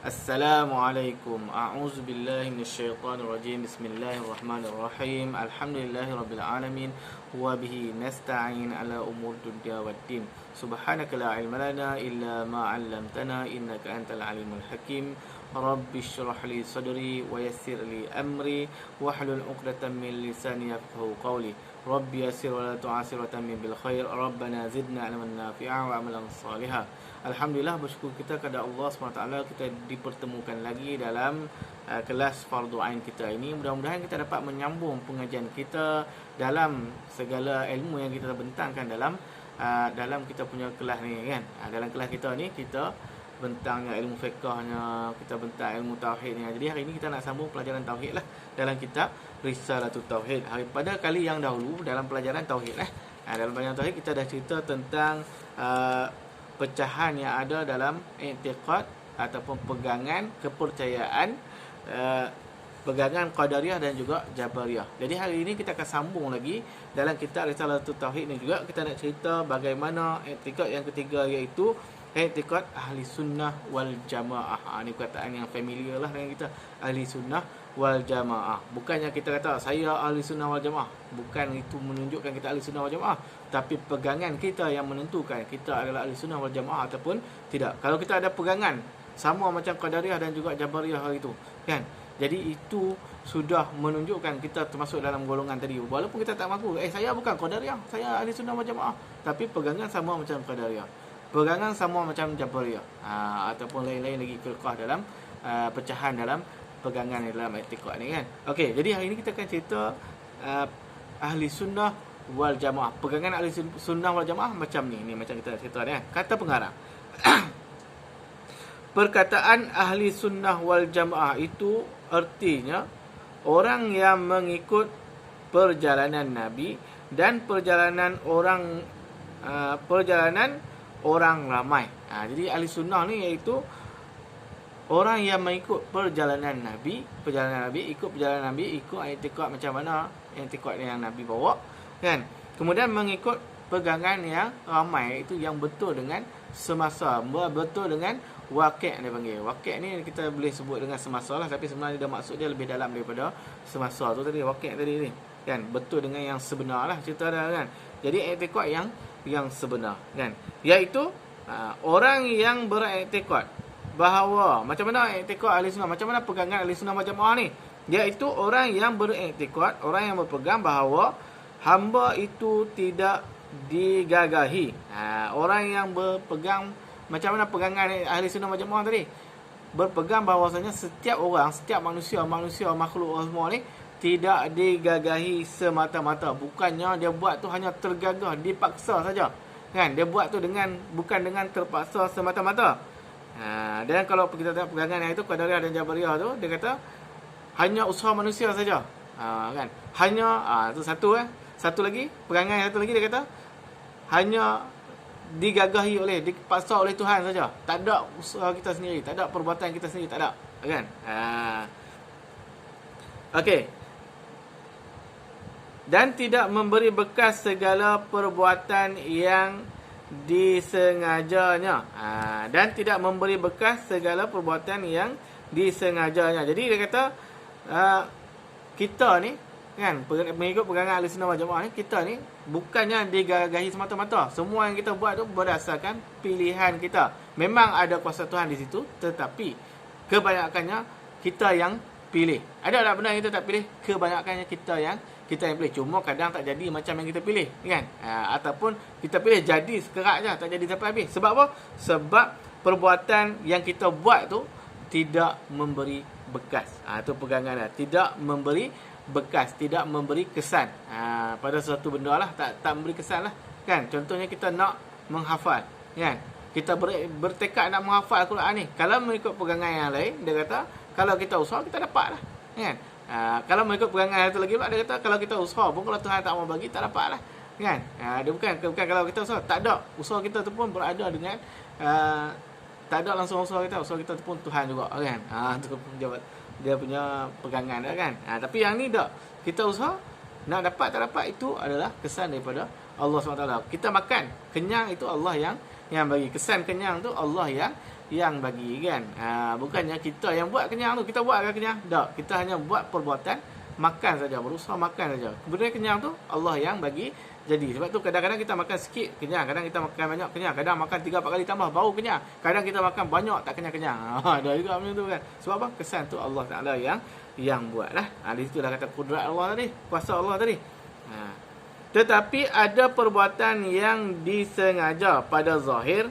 Assalamualaikum. A'udzu billahi minasyaitonir rajim. Bismillahirrahmanirrahim. Alhamdulillahirabbil alamin wa bihi nasta'in ala umur dunya waddin. Subhanaka la ilma lana illa ma 'allamtana innaka antal alimul hakim. Rabbi shrah li sadri wa yassir li amri wahlul 'uqdatam min lisani yafqahu qawli. Rabbi yassir wa la tu'assir wa tamim bil khair. Rabbana zidna 'ilman nafi'an wa 'amalan shalihan. Alhamdulillah, bersyukur kita kepada Allah SWT, kita dipertemukan lagi dalam kelas Fardu Ain kita ini. Mudah-mudahan kita dapat menyambung pengajian kita dalam segala ilmu yang kita bentangkan dalam kita punya kelas ni kan. Dalam kelas kita ni kita bentangnya ilmu fiqahnya, kita bentang ilmu tauhidnya. Jadi hari ini kita nak sambung pelajaran tauhid lah dalam kitab Risalatul Tauhid. Pada kali yang dahulu dalam pelajaran tauhid dalam pelajaran tauhid kita dah cerita tentang pecahan yang ada dalam i'tiqad ataupun pegangan kepercayaan, pegangan Qadariyah dan juga Jabariyah. Jadi hari ini kita akan sambung lagi dalam kitab Risalatul Tauhid ni juga kita nak cerita bagaimana i'tiqad yang ketiga, iaitu i'tiqad ahli sunnah wal jamaah. Ini perkataan yang familiar lah dengan kita, ahli sunnah wal jamaah. Bukannya kita kata saya ahli sunnah wal jamaah, bukan itu menunjukkan kita ahli sunnah wal jamaah, tapi pegangan kita yang menentukan kita adalah ahli sunnah wal jamaah ataupun tidak. Kalau kita ada pegangan sama macam Qadariyah dan juga Jabariyah hari itu kan, jadi itu sudah menunjukkan kita termasuk dalam golongan tadi. Walaupun kita tak mengaku saya bukan Qadariyah, saya ahli sunnah wal jamaah, tapi pegangan sama macam Qadariyah, pegangan sama macam Jabariyah, ataupun lain-lain lagi firqah dalam pecahan dalam pegangan dalam i'tiqad ni kan. Okey, jadi hari ini kita akan cerita ahli sunnah wal jamaah. Pegangan ahli sunnah wal jamaah macam ni macam kita cerita ni kan. Kata pengarang perkataan ahli sunnah wal jamaah itu artinya orang yang mengikut perjalanan Nabi dan perjalanan orang ramai. Jadi ahli sunnah ni iaitu orang yang mengikut perjalanan Nabi, ikut perjalanan Nabi, ikut i'tiqad macam mana i'tiqad yang Nabi bawa kan. Kemudian mengikut pegangan yang ramai, itu yang betul dengan semasa, betul dengan waqi', dia panggil. Waqi' ni kita boleh sebut dengan semasa lah, tapi sebenarnya dia maksud dia lebih dalam daripada semasa tu tadi, waqi' tadi ni kan, betul dengan yang sebenar lah cerita dia kan. Jadi i'tiqad yang sebenar kan, iaitu orang yang beriktikad bahawa macam mana i'tiqad ahli sunnah, macam mana pegangan ahli sunnah wal jamaah ni, iaitu orang yang beriktikad, orang yang berpegang bahawa hamba itu tidak digagahi. Orang yang berpegang, macam mana pegangan ahli sunnah wal jamaah tadi, berpegang bahawasanya setiap orang, setiap manusia makhluk semua ni tidak digagahi semata-mata. Bukannya dia buat tu hanya tergagah, dipaksa saja kan, dia buat tu bukan dengan terpaksa semata-mata. Dan kalau kita tengok pegangan yang itu Qadariyah dan Jabariyah tu, dia kata hanya usaha manusia saja kan, hanya tu satu satu lagi pegangan yang satu lagi dia kata hanya digagahi dipaksa oleh Tuhan saja, tak ada usaha kita sendiri, tak ada perbuatan kita sendiri, tak ada kan. Okey, dan tidak memberi bekas segala perbuatan yang disengajanya, dan tidak memberi bekas segala perbuatan yang disengajanya. Jadi dia kata kita ni kan, mengikut pegangan ahli sunnah wal jamaah ni, kita ni bukannya digagahi semata-mata. Semua yang kita buat tu berdasarkan pilihan kita. Memang ada kuasa Tuhan di situ, tetapi kebanyakannya kita yang pilih. Ada tak benda yang kita tak pilih? Kebanyakannya kita yang pilih. Cuma kadang tak jadi macam yang kita pilih kan, ataupun kita pilih jadi sekerat je, tak jadi sampai habis. Sebab apa? Sebab perbuatan yang kita buat tu tidak memberi bekas. Itu pegangan dia, tidak memberi bekas, tidak memberi kesan pada suatu benda lah, tak memberi kesan lah kan. Contohnya kita nak menghafal kan, kita bertekad nak menghafal Al-Quran ni. Kalau mengikut pegangan yang lain, dia kata kalau kita usaha kita dapat lah kan. Kalau mengikut pegangan itu lagi pula, dia kata kalau kita usaha pun, kalau Tuhan tak mau bagi, tak dapat lah kan. Dia bukan kalau kita usaha, tak ada, usaha kita tu pun berada dengan tak ada langsung usaha kita tu pun Tuhan juga kan. Itu dia punya pegangan dia kan. Tapi yang ni tak, kita usaha nak dapat tak dapat, itu adalah kesan daripada Allah SWT. Kita makan kenyang, itu Allah yang bagi. Kesan kenyang tu Allah yang bagi kan. Bukannya kita yang buat kenyang tu, kita buat kan kenyang. Tak, kita hanya buat perbuatan makan saja, berusaha makan saja. Benda kenyang tu Allah yang bagi jadi. Sebab tu kadang-kadang kita makan sikit kenyang, kadang kita makan banyak kenyang, kadang makan 3-4 kali tambah baru kenyang. Kadang kita makan banyak tak kenyang-kenyang. Ada juga macam tu kan. Sebab apa? Kesan tu Allah Taala yang buatlah. Di situlah kata kudrat Allah tadi, kuasa Allah tadi. Tetapi ada perbuatan yang disengaja pada zahir,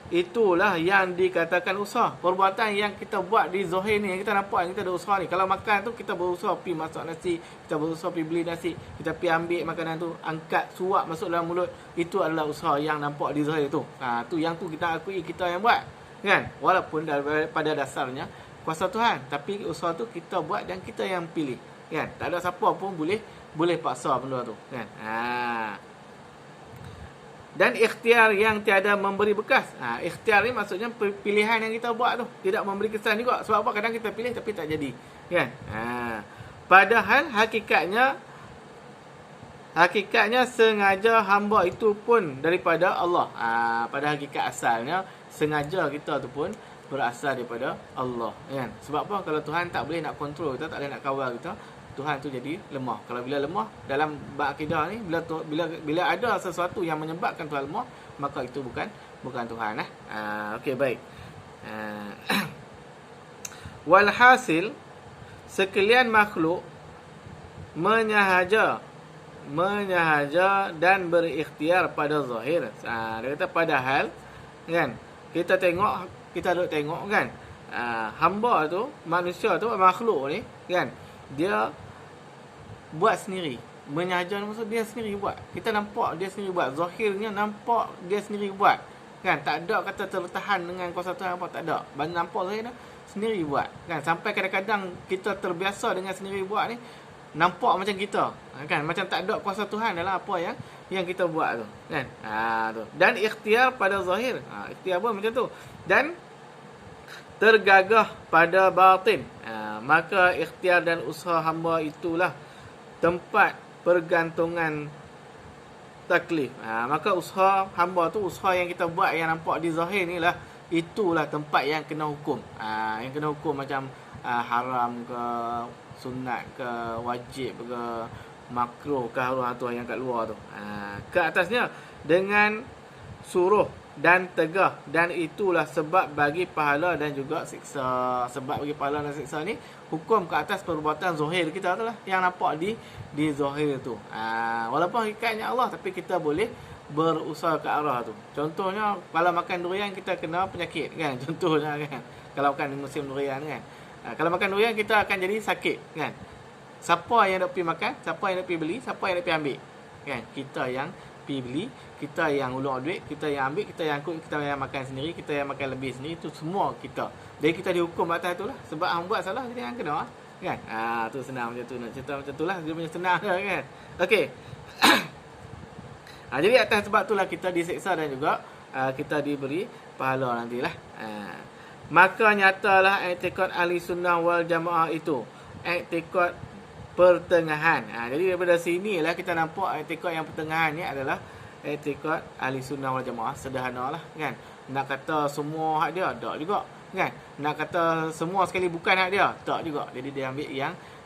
itulah yang dikatakan usaha. Perbuatan yang kita buat di zahir ni, yang kita nampak yang kita ada usaha ni. Kalau makan tu kita berusaha pergi masak nasi, kita berusaha pergi beli nasi, kita pergi ambil makanan tu, angkat suap masuk dalam mulut, itu adalah usaha yang nampak di zahir tu. Tu yang tu kita akui kita yang buat, kan? Walaupun pada dasarnya kuasa Tuhan, tapi usaha tu kita buat dan kita yang pilih, kan? Tak ada siapa pun boleh paksa benda tu, kan? Dan ikhtiar yang tiada memberi bekas. Ikhtiar ni maksudnya pilihan yang kita buat tu tidak memberi kesan juga. Sebab apa? Kadang kita pilih tapi tak jadi, kan? Padahal hakikatnya sengaja hamba itu pun daripada Allah. Pada hakikat asalnya sengaja kita tu pun berasal daripada Allah, kan? Sebab apa? Kalau Tuhan tak boleh nak kontrol kita, tak boleh nak kawal kita, Tuhan tu jadi lemah. Kalau bila lemah dalam bab akidah ni, bila ada sesuatu yang menyebabkan Tuhan lemah, maka itu bukan Tuhan. Okey, baik. Walhasil, sekalian makhluk menyahaja dan berikhtiar pada zahir. Dia kata padahal, kan, kita duk tengok kan, hamba tu, manusia tu, makhluk ni, kan, dia buat sendiri. Menyahaja maksud dia sendiri buat. Kita nampak dia sendiri buat. Zahirnya nampak dia sendiri buat, kan? Tak ada kata tertahan dengan kuasa Tuhan apa, tak ada. Nampak zahirnya sendiri buat, kan? Sampai kadang-kadang kita terbiasa dengan sendiri buat ni, nampak macam kita, kan? Macam tak ada kuasa Tuhan dalam apa yang kita buat tu, kan? Tu. Dan ikhtiar pada zahir. Ikhtiar pun macam tu. Dan tergagah pada batin. Maka ikhtiar dan usaha hamba itulah tempat pergantungan taklif. Maka usaha hamba tu, usaha yang kita buat yang nampak di zahir ni lah, itulah tempat yang kena hukum. Yang kena hukum macam haram ke, sunat ke, wajib ke, makruh ke, haram tu yang kat luar tu. Ke atasnya dengan suruh dan tegah, dan itulah sebab bagi pahala dan juga siksa. Sebab bagi pahala dan siksa ni hukum ke atas perbuatan zahir kita tu lah, yang nampak di zahir tu. Walaupun hakikatnya Allah, tapi kita boleh berusaha ke arah tu. Contohnya kalau makan durian kita kena penyakit, kan? Contohnya, kan, kalau makan musim durian, kan, kalau makan durian kita akan jadi sakit, kan? Siapa yang nak pergi makan, siapa yang nak pergi beli, siapa yang nak pergi ambil, kan? Kita yang pergi beli, kita yang ulur duit, kita yang ambil, kita yang ikut, kita yang makan sendiri, kita yang makan lebih sendiri, itu semua kita. Jadi kita dihukum atas tu lah. Sebab hang buat salah, jadi hang kena, kan? Tu senang macam tu. Nak cerita macam tu lah, dia punya senang lah, kan? Okey. Jadi atas sebab tu lah kita diseksa dan juga kita diberi pahala nantilah. Maka nyatalah i'tikad ahli sunnah wal jamaah itu i'tikad pertengahan. Jadi daripada sini lah kita nampak i'tikad yang pertengahan ni adalah i'tikad ahli sunnah wal jamaah. Sederhana lah, kan? Nak kata semua hak dia, tak juga, kan? Nak kata semua sekali bukan hak dia, tak juga. Jadi dia ambil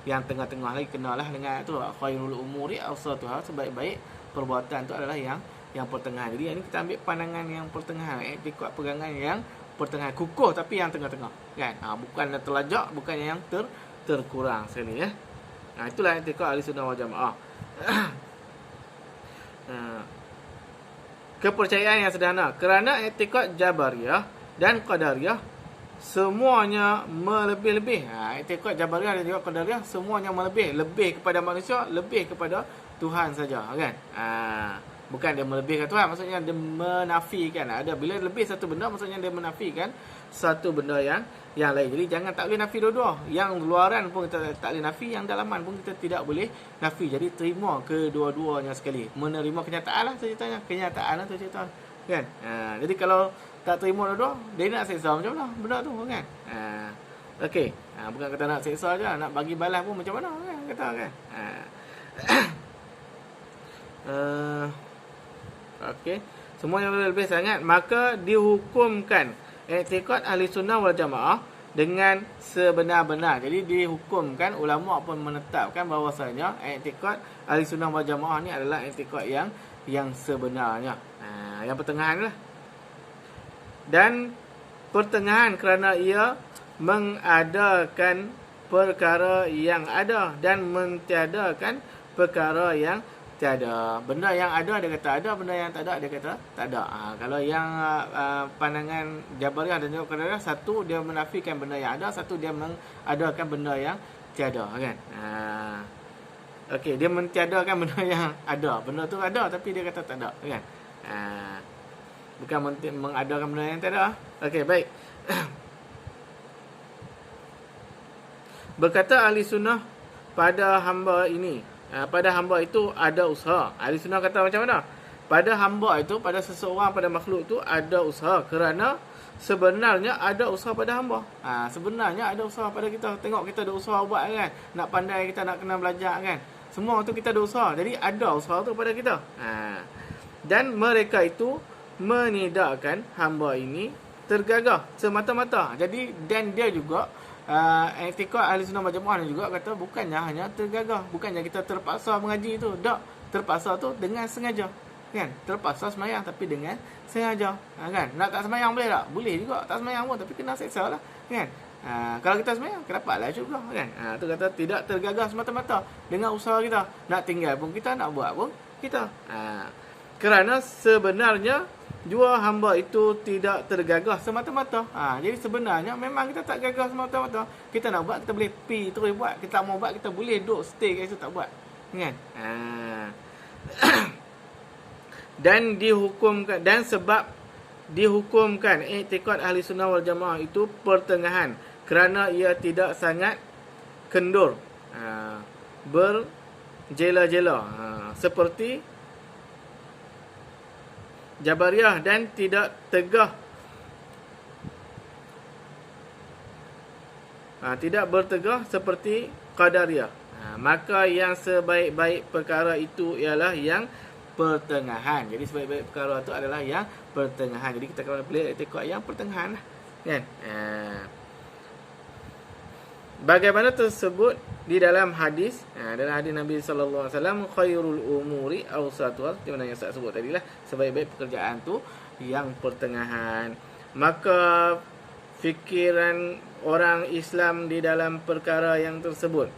yang tengah-tengah lagi. Kenalah dengan tu, khairul umuri awsatuha, sebaik-baik perbuatan tu adalah yang pertengahan. Jadi ini kita ambil pandangan yang pertengahan, i'tikad pegangan yang pertengahan, kukuh tapi yang tengah-tengah, kan? Bukan terlajak, bukan yang terkurang sekali, ya. Itulah i'tikad ahli sunnah wal jamaah. Kepercayaan yang sederhana. Kerana i'tikad Jabariyah dan Qadariyah semuanya melebih-lebih. I'tikad Jabariyah dan juga Qadariyah semuanya lebih kepada manusia, lebih kepada Tuhan saja, kan? Bukan dia melebihkan Tuhan, maksudnya dia menafikan. Ada bila lebih satu benda, maksudnya dia menafikan satu benda yang lain. Jadi jangan, tak boleh nafi dua-dua. Yang luaran pun kita tak boleh nafi, yang dalaman pun kita tidak boleh nafi. Jadi terima kedua-duanya sekali. Menerima kenyataan lah ceritanya. Kenyataan lah tu cerita, kan? Jadi kalau tak terima dua-dua, dia nak seksa macam mana benda tu, kan? Okey. Bukan kata nak seksa je, nak bagi balas pun macam mana, kan? Kata, kan? Okey. Semuanya lebih sangat, maka dihukumkan i'tikad ahli sunnah wal jamaah dengan sebenar-benar. Jadi dihukumkan, ulama pun menetapkan bahawasanya i'tikad ahli sunnah wal jamaah ni adalah i'tikad yang sebenarnya. Yang pertengahan lah. Dan pertengahan kerana ia mengadakan perkara yang ada dan mentiadakan perkara yang tiada. Benda yang ada dia kata ada, benda yang tak ada dia kata tak ada. Kalau yang pandangan Jabariyah dan juga Qadariyah, satu dia menafikan benda yang ada, satu dia mengadakan benda yang tiada, kan? Okey, dia mentiadakan benda yang ada. Benda tu ada tapi dia kata tak ada, kan? Bukan mengadakan benda yang tak ada. Okey, baik. Berkata ahli sunnah pada hamba ini, pada hamba itu ada usaha. Ahli sunnah kata macam mana? Pada hamba itu, pada seseorang, pada makhluk itu ada usaha. Kerana sebenarnya ada usaha pada hamba. Sebenarnya ada usaha pada kita. Tengok kita ada usaha buat, kan? Nak pandai, kita nak kena belajar, kan? Semua tu kita ada usaha. Jadi ada usaha tu pada kita. Dan mereka itu menidakkan hamba ini tergagah semata-mata. Jadi dan dia juga i'tikad ahli sunnah wal jamaah ni juga kata bukannya hanya tergagah, bukannya kita terpaksa mengaji tu. Tak, terpaksa tu dengan sengaja, kan? Terpaksa semayang tapi dengan sengaja, kan? Nak tak semayang boleh tak? Boleh juga tak semayang pun, tapi kena seksa lah, kan? Kalau kita semayang, dapatlah juga, kan? Tu kata tidak tergagah semata-mata dengan usaha kita. Nak tinggal pun kita, nak buat pun kita. Kerana sebenarnya jua hamba itu tidak tergagah semata-mata. Jadi sebenarnya memang kita tak gagah semata-mata. Kita nak buat, kita boleh pi terus buat. Kita mau buat, kita boleh duduk stay kat situ tak buat, kan? Dan dihukumkan, dan sebab dihukumkan i'tikad ahli sunnah wal jamaah itu pertengahan, kerana ia tidak sangat kendur, berjela-jela, seperti Jabariyah, dan tidak tegah, tidak bertegah seperti Qadariyah. Maka yang sebaik-baik perkara itu ialah yang pertengahan. Jadi sebaik-baik perkara itu adalah yang pertengahan. Jadi kita kena pilih i'tikad yang pertengahan lah, kan? Bagaimana tersebut di dalam hadis, dalam hadis Nabi sallallahu alaihi wasallam, khairul umuri awsatuha, seperti mana yang saya sebut tadi lah, sebaik-baik pekerjaan tu yang pertengahan. Maka fikiran orang Islam di dalam perkara yang tersebut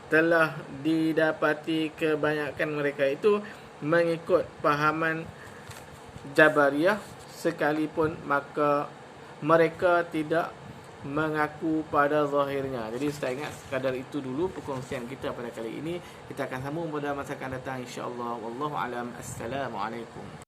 telah didapati kebanyakan mereka itu mengikut pahaman Jabariyah sekalipun, maka mereka tidak mengaku pada zahirnya. Jadi saya ingat sekadar itu dulu perkongsian kita pada kali ini. Kita akan sambung pada masa akan datang insya-Allah. Wallahu alam. Assalamualaikum.